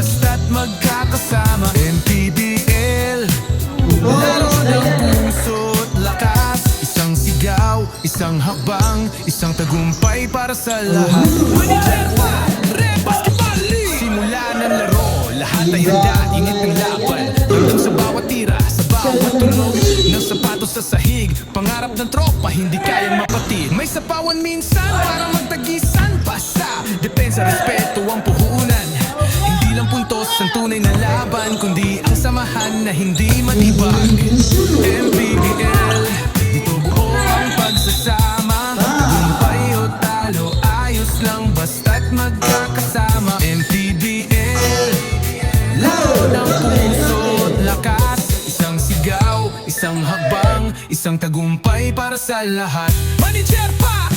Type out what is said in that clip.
basta't magkakasama. MPBL, laro ng puso't lakas. Isang sigaw, isang hakbang, isang tagumpay para sa lahat. Manager pa, Red Basketball League. Simula ng laro, lahat ay handa, init ng laban. Hanggang sa bawat tira, sa bawat tunog ng sapatos sa sahig. Pangarap ng tropa, hindi kayang mapatid. May sapawan minsan para magtagisan. Basta, depensa, respeto ang puhunan. Hindi lang puntos ang tunay na laban, kundi ang samahan na hindi matibag. MPBL, dito buo ang pagsasama. Tagumpay o talo, ayos lang basta't magkakasama. MPBL, laro ng puso't lakas. Isang sigaw, isang hakbang, isang tagumpay para sa lahat. Manager pa,